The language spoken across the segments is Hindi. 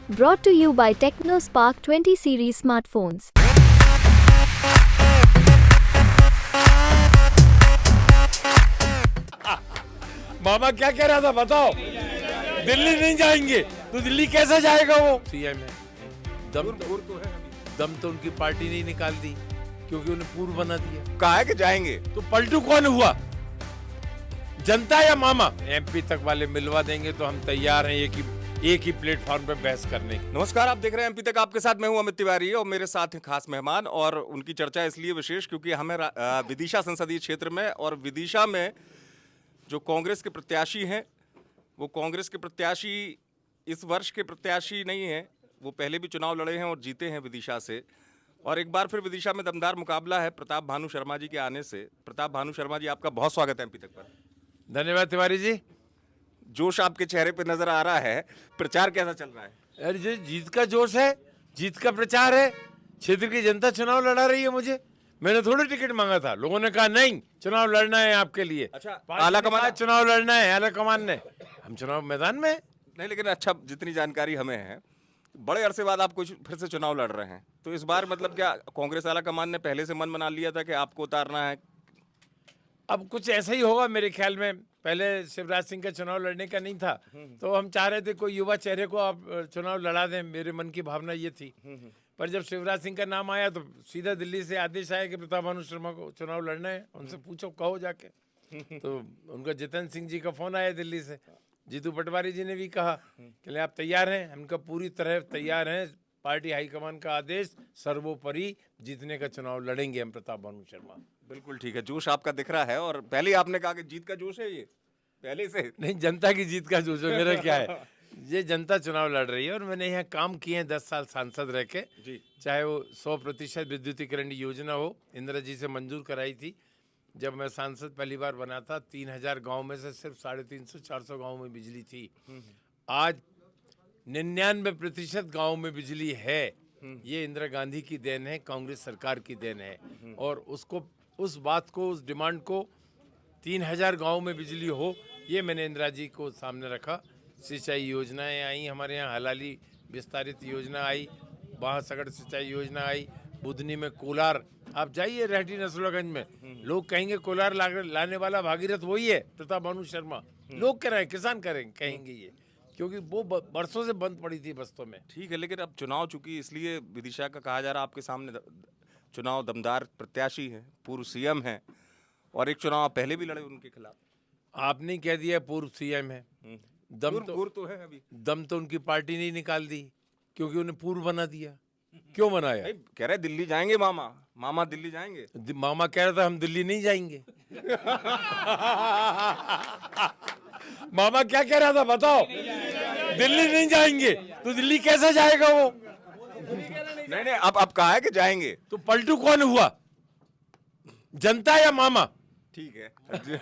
Brought to you by TechnoSpark 20 series smartphones. मामा क्या कह रहा था बताओ। दिल्ली नहीं जाएंगे तो दिल्ली कैसे जाएगा वो? सीएम है, दम तो उनकी पार्टी नहीं निकाल दी क्योंकि उन्हें पूर्व बना दिया। कहा है कि जाएंगे तो पलटू कौन हुआ, जनता या मामा? एमपी तक वाले मिलवा देंगे तो हम तैयार हैं एक ही प्लेटफॉर्म पे बहस करने की। नमस्कार, आप देख रहे हैं एमपी तक। आपके साथ मैं हूं अमित तिवारी और मेरे साथ हैं खास मेहमान, और उनकी चर्चा इसलिए विशेष क्योंकि हमें विदिशा संसदीय क्षेत्र में और विदिशा में जो कांग्रेस के प्रत्याशी हैं, वो कांग्रेस के प्रत्याशी इस वर्ष के प्रत्याशी नहीं हैं। वो पहले भी चुनाव लड़े हैं और जीते हैं विदिशा से, और एक बार फिर विदिशा में दमदार मुकाबला है प्रताप भानु शर्मा जी के आने से। प्रताप भानु शर्मा जी, आपका बहुत स्वागत है एमपी तक पर। धन्यवाद तिवारी जी। जोश आपके चेहरे पे नजर आ रहा है, प्रचार कैसा चल रहा है? अरे जी, जीत का जोश है, जीत का प्रचार है। क्षेत्र की जनता चुनाव लड़ा रही है मुझे, मैंने थोड़ी टिकट मांगा था। लोगों ने कहा नहीं, चुनाव लड़ना है आपके लिए। अच्छा, आला कमान चुनाव लड़ना है, आला कमान ने। हम चुनाव मैदान में नहीं, लेकिन अच्छा, जितनी जानकारी हमें है, बड़े अरसे बाद आप कुछ फिर से चुनाव लड़ रहे हैं, तो इस बार मतलब क्या कांग्रेस आला कमान ने पहले से मन बना लिया था कि आपको उतारना है? अब कुछ ऐसा ही होगा मेरे ख्याल में। पहले शिवराज सिंह का चुनाव लड़ने का नहीं था, तो हम चाह रहे थे कोई युवा चेहरे को आप चुनाव लड़ा दें। मेरे मन की भावना ये थी। पर जब शिवराज सिंह का नाम आया तो सीधा दिल्ली से आदेश आया कि प्रताप भानु शर्मा को चुनाव लड़ना है। उनसे पूछो, कहो जाके। तो उनका जितेंद्र सिंह जी का फोन आया दिल्ली से। जीतू पटवारी जी ने भी कहा कि आप तैयार हैं? हमका पूरी तरह तैयार हैं, पार्टी हाईकमान का आदेश सर्वोपरि, जीतने का चुनाव लड़ेंगे हम प्रताप भानु शर्मा। बिल्कुल ठीक है, जोश आपका दिख रहा है। और पहले आपने कहा कि जीत का जोश है, ये पहले से नहीं, जनता की जीत का जोश है। मेरा क्या है, ये जनता चुनाव लड़ रही है और मैंने यहाँ काम किए हैं 10 साल सांसद रह के जी। चाहे वो 100% विद्युतीकरण योजना हो, इंदिरा जी से मंजूर कराई थी जब मैं सांसद पहली बार बना था। 3000 गांव में से सिर्फ 350-400 गांव में बिजली थी। आज 99% गांव में बिजली है। ये इंदिरा गांधी की देन है, कांग्रेस सरकार की देन है। और उसको, उस बात को, उस डिमांड को 3000 गांव में बिजली हो, ये मैंने इंदिरा जी को सामने रखा। सिंचाई योजनाएं आई हमारे यहाँ, हलाली विस्तारित योजना आई, बांसगढ़ सिंचाई योजना आई, बुधनी में कोलार। आप जाइए रेहटी नसरुल्लागंज में, लोग कहेंगे कोलार लाने वाला भागीरथ वही है, प्रताप भानु शर्मा। लोग कह रहे हैं, किसान कहेंगे ये, क्योंकि वो बरसों से बंद पड़ी थी बस्तों में। ठीक है, लेकिन अब चुनाव चूंकि इसलिए विदिशा का कहा जा रहा, आपके सामने चुनाव दमदार प्रत्याशी है, पूर्व सीएम है, और एक चुनाव पहले भी लड़े उनके खिलाफ। आपने कह दिया पूर्व सीएम है, दम तो है अभी। दम तो उनकी पार्टी नहीं निकाल दी क्योंकि उन्हें पूर्व बना दिया। क्यों बनाया? कह रहे दिल्ली जाएंगे मामा दिल्ली जाएंगे। मामा कह रहा था हम दिल्ली नहीं जाएंगे। मामा क्या कह रहा था बताओ? दिल्ली नहीं जाएंगे तो दिल्ली कैसे जाएगा वो? नहीं, अब कहा है कि जाएंगे तो पलटू कौन हुआ, जनता या मामा? ठीक है।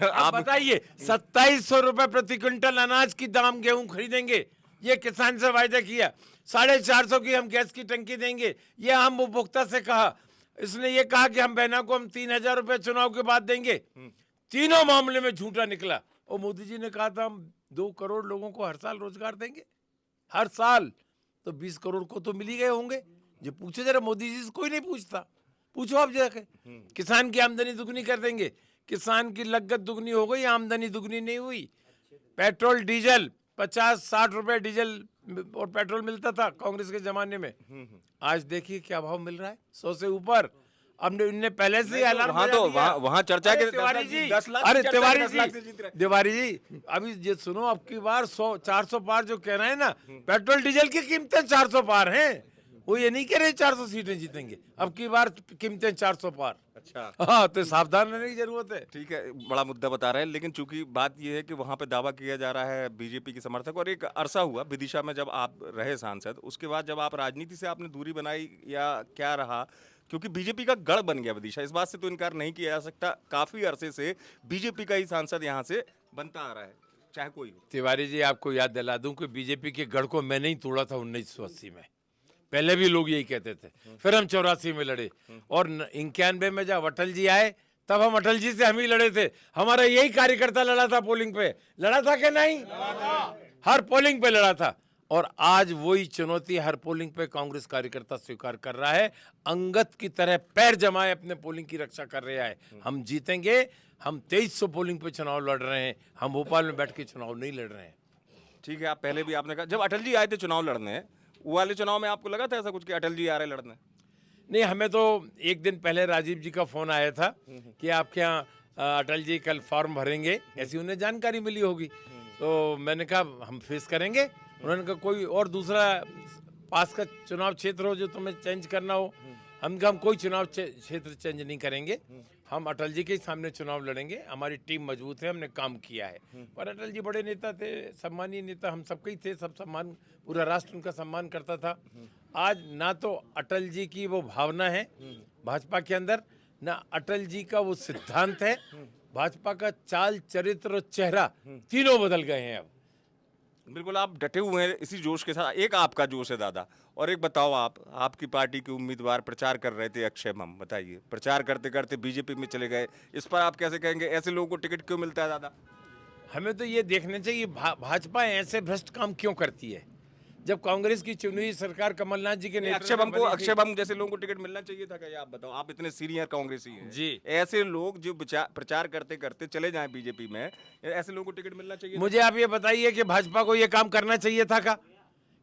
आप बताइए, 2700 रुपए प्रति क्विंटल अनाज की दाम गेहूं खरीदेंगे, ये किसान से वायदा किया। 450 की हम गैस की टंकी देंगे, ये हम उपभोक्ता से कहा। इसने ये कहा कि हम बहना को हम 3000 रुपए चुनाव के बाद देंगे। तीनों मामले में झूठा निकला। और मोदी जी ने कहा था हम 2 करोड़ लोगों को हर साल रोजगार देंगे, हर साल। तो 20 करोड़ को तो मिल ही गए होंगे। जो पूछे जरा, मोदी जी से कोई नहीं पूछता, पूछो आप जाके। किसान की आमदनी दुगनी कर देंगे। किसान की लागत दुगनी हो गई, आमदनी दुगनी नहीं हुई। पेट्रोल डीजल 50-60 रुपए डीजल और पेट्रोल मिलता था कांग्रेस के जमाने में। आज देखिए क्या भाव मिल रहा है, 100 से ऊपर। हमने इनने पहले से ही अलार्म वहां तो वहां चर्चा के तिवारी जी, 10 लाख अरे तिवारी जी, अभी ये सुनो, अब की बार 100-400 पार जो कह रहे हैं ना, पेट्रोल डीजल की कीमतें 400 पार हैं। वो ये नहीं कह रहे 400 सीटें जीतेंगे, अब की बार कीमतें 400 पार। अच्छा, हाँ, तो सावधान रहने की जरूरत है। ठीक है, बड़ा मुद्दा बता रहे हैं। लेकिन चूंकि बात यह है कि वहां पे दावा किया जा रहा है बीजेपी के समर्थक, और एक अरसा हुआ विदिशा में जब आप रहे सांसद, उसके बाद जब आप राजनीति से आपने दूरी बनाई या क्या रहा, क्योंकि बीजेपी का गढ़ बन गया विदिशा, इस बात से तो इनकार नहीं किया जा सकता। काफी अरसे से बीजेपी का ही सांसद यहाँ से बनता आ रहा है, चाहे कोई हो। तिवारी जी, आपको याद दिला दूं कि बीजेपी के गढ़ को मैंने ही तोड़ा था 1980 में। पहले भी लोग यही कहते थे। फिर हम 84 में लड़े, और 91 में जब अटल जी आए तब हम अटल जी से हम ही लड़े थे। हमारा यही कार्यकर्ता लड़ा था पोलिंग पे, लड़ा था कि नहीं? हर पोलिंग पे लड़ा था। और आज वही चुनौती हर पोलिंग पे कांग्रेस कार्यकर्ता स्वीकार कर रहा है, अंगद की तरह पैर जमाए अपने पोलिंग की रक्षा कर रहा है। हम जीतेंगे। हम 2300 पोलिंग पे चुनाव लड़ रहे हैं, हम भोपाल में बैठ के चुनाव नहीं लड़ रहे हैं। ठीक है, आप पहले भी आपने कहा, जब अटल जी आए थे चुनाव लड़ने, वो वाले चुनाव में आपको लगा था ऐसा कुछ कि अटल जी आ रहे लड़ने? नहीं, हमें तो एक दिन पहले राजीव जी का फोन आया था कि आपके यहाँ अटल जी कल फॉर्म भरेंगे, ऐसी उन्हें जानकारी मिली होगी। तो मैंने कहा हम फेस करेंगे। उन्होंने कहा कोई और दूसरा पास का चुनाव क्षेत्र हो जो तुम्हें चेंज करना हो। हम कहा हम कोई चुनाव क्षेत्र चेंज नहीं करेंगे, हम अटल जी के सामने चुनाव लड़ेंगे। हमारी टीम मजबूत है, हमने काम किया है। पर अटल जी बड़े नेता थे, सम्मानीय नेता, हम सबके ही थे, सब सम्मान, पूरा राष्ट्र उनका सम्मान करता था। आज ना तो अटल जी की वो भावना है भाजपा के अंदर, ना अटल जी का वो सिद्धांत है। भाजपा का चाल, चरित्र और चेहरा तीनों बदल गए हैं अब। बिल्कुल, आप डटे हुए हैं इसी जोश के साथ। एक आपका जोश है दादा, और एक बताओ, आपकी पार्टी के उम्मीदवार प्रचार कर रहे थे अक्षय बम, बताइए, प्रचार करते करते बीजेपी में चले गए, इस पर आप कैसे कहेंगे? ऐसे लोगों को टिकट क्यों मिलता है दादा? हमें तो ये देखना चाहिए भाजपा ऐसे भ्रष्ट काम क्यों करती है। जब कांग्रेस की चुनी हुई सरकार कमलनाथ जी के अक्षय बम जैसे लोगों को टिकट मिलना चाहिए था क्या? ये आप बताओ, आप इतने सीनियर कांग्रेसी हैं जी, ऐसे लोग जो प्रचार करते करते चले जाएं बीजेपी में, ऐसे लोगों को टिकट मिलना चाहिए? मुझे आप ये बताइए कि भाजपा को ये काम करना चाहिए था क्या?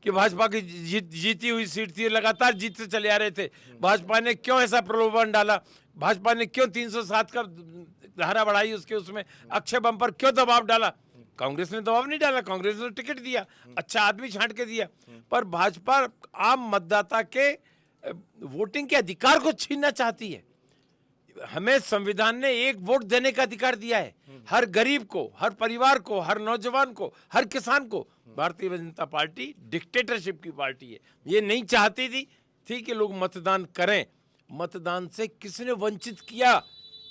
कि भाजपा की जीती हुई सीट थी, लगातार जीतते चले आ रहे थे। भाजपा ने क्यों ऐसा प्रलोभन डाला? भाजपा ने क्यों 307 का धारा बढ़ाई, उसके उसमें अक्षय बम पर क्यों दबाव डाला? कांग्रेस ने दबाव नहीं डाला, कांग्रेस ने टिकट दिया, अच्छा आदमी छांट के दिया। पर भाजपा आम मतदाता के वोटिंग के अधिकार को छीनना चाहती है। हमें संविधान ने एक वोट देने का अधिकार दिया है, हर गरीब को, हर परिवार को, हर नौजवान को, हर किसान को। भारतीय जनता पार्टी डिक्टेटरशिप की पार्टी है, ये नहीं चाहती थी कि लोग मतदान करें। मतदान से किसने वंचित किया,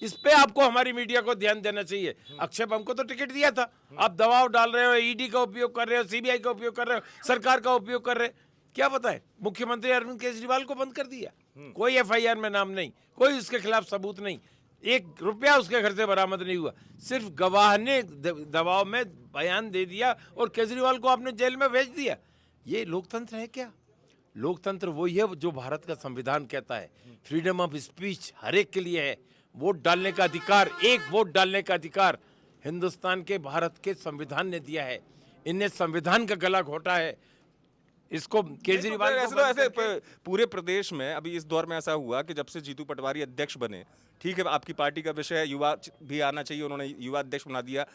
इस पे आपको हमारी मीडिया को ध्यान देना चाहिए। अक्षय बम को तो टिकट दिया था, आप दबाव डाल रहे हो, ईडी का उपयोग कर रहे हो, सीबीआई का उपयोग कर रहे हो, सरकार का उपयोग कर रहे हो। क्या पता है, मुख्यमंत्री अरविंद केजरीवाल को बंद कर दिया, कोई एफआईआर में नाम नहीं, कोई उसके खिलाफ सबूत नहीं, 1 रुपया उसके घर से बरामद नहीं हुआ। सिर्फ गवाह ने दबाव में बयान दे दिया और केजरीवाल को आपने जेल में भेज दिया। ये लोकतंत्र है क्या? लोकतंत्र वही है जो भारत का संविधान कहता है, फ्रीडम ऑफ स्पीच हर एक के लिए है, वोट डालने का अधिकार, एक वोट डालने का अधिकार हिंदुस्तान के, भारत के संविधान ने दिया है। इनने संविधान का गला घोटा है। इसको केजरीवाल ऐसे पूरे प्रदेश में अभी इस दौर में ऐसा हुआ कि जब से जीतू पटवारी अध्यक्ष बने, ठीक है आपकी पार्टी का विषय है, युवा भी आना चाहिए, उन्होंने युवा अध्यक्ष बना दिया,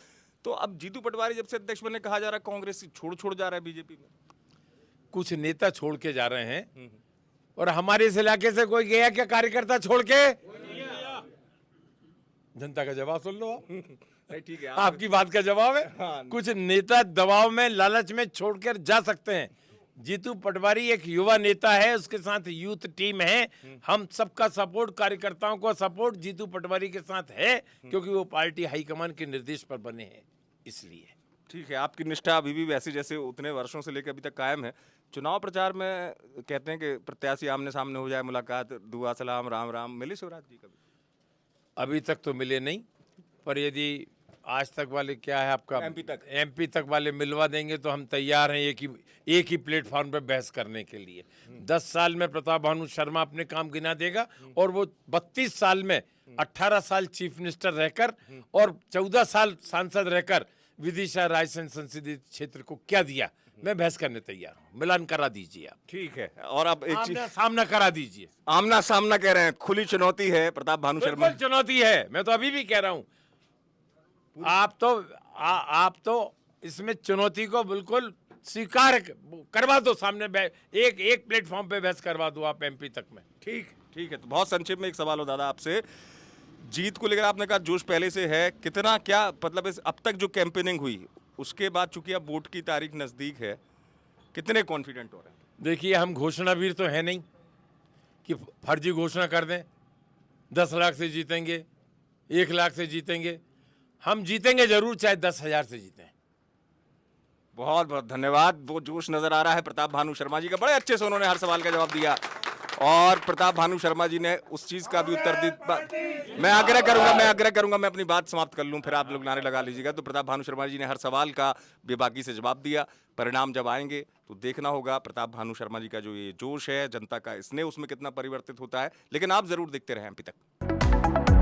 तो अब जीतू पटवारी जब से अध्यक्ष बने, कहा जा रहा है कांग्रेस छोड़ जा रहा है बीजेपी में। कुछ नेता छोड़ के जा रहे हैं, और हमारे इस इलाके से कोई गया क्या कार्यकर्ता छोड़ के? जनता का जवाब सुन लो आप। ठीक है, आपकी बात का जवाब है। हाँ। कुछ नेता दबाव में, लालच में छोड़कर जा सकते हैं। जीतू पटवारी एक युवा नेता है, उसके साथ यूथ टीम है, हम सबका सपोर्ट, कार्यकर्ताओं का सपोर्ट जीतू पटवारी के साथ है, क्योंकि वो पार्टी हाईकमान के निर्देश पर बने हैं, इसलिए। ठीक है, आपकी निष्ठा अभी भी वैसी जैसे उतने वर्षों से लेकर अभी तक कायम है। चुनाव प्रचार में कहते हैं कि प्रत्याशी आमने सामने हो जाए, मुलाकात, दुआ सलाम, राम राम, मिले शिवराज जी कभी? अभी तक तो मिले नहीं, पर यदि आज तक वाले क्या है आपका एमपी तक वाले मिलवा देंगे तो हम तैयार हैं एक ही प्लेटफॉर्म पर बहस करने के लिए। 10 साल में प्रताप भानु शर्मा अपने काम गिना देगा, और वो 32 साल में 18 साल चीफ मिनिस्टर रहकर और 14 साल सांसद रहकर विदिशा रायसेन संसदीय क्षेत्र को क्या दिया, मैं बहस करने तैयार हूँ। मिलान करा दीजिए आप। ठीक है, और अब एक चीज, सामना करा दीजिए। आमना सामना कह रहे हैं, खुली चुनौती है प्रताप भानु शर्मा। चुनौती है, मैं तो अभी भी कह रहा हूँ। आप तो इसमें चुनौती को बिल्कुल स्वीकार करवा दो, सामने एक प्लेटफॉर्म पे बहस करवा दो आप एमपी तक में। ठीक है, तो बहुत संक्षेप में एक सवाल हो दादा आपसे, जीत को लेकर आपने कहा जोश पहले से है, कितना क्या मतलब अब तक जो कैंपेनिंग हुई उसके बाद, चूंकि अब वोट की तारीख नजदीक है, कितने कॉन्फिडेंट हो रहे हैं? देखिए, हम घोषणावीर तो है नहीं कि फर्जी घोषणा कर दें, 10 लाख से जीतेंगे, 1 लाख से जीतेंगे। हम जीतेंगे जरूर, चाहे 10,000 से जीतें। बहुत बहुत धन्यवाद। वो जोश नजर आ रहा है प्रताप भानु शर्मा जी का, बड़े अच्छे से उन्होंने हर सवाल का जवाब दिया। और प्रताप भानु शर्मा जी ने उस चीज का भी उत्तर दी। मैं आग्रह करूंगा मैं अपनी बात समाप्त कर लूं, फिर आप लोग नारे लगा लीजिएगा। तो प्रताप भानु शर्मा जी ने हर सवाल का बेबाकी से जवाब दिया। परिणाम जब आएंगे तो देखना होगा प्रताप भानु शर्मा जी का जो ये जोश है, जनता का स्नेह, उसमें कितना परिवर्तित होता है। लेकिन आप जरूर देखते रहें एमपी तक।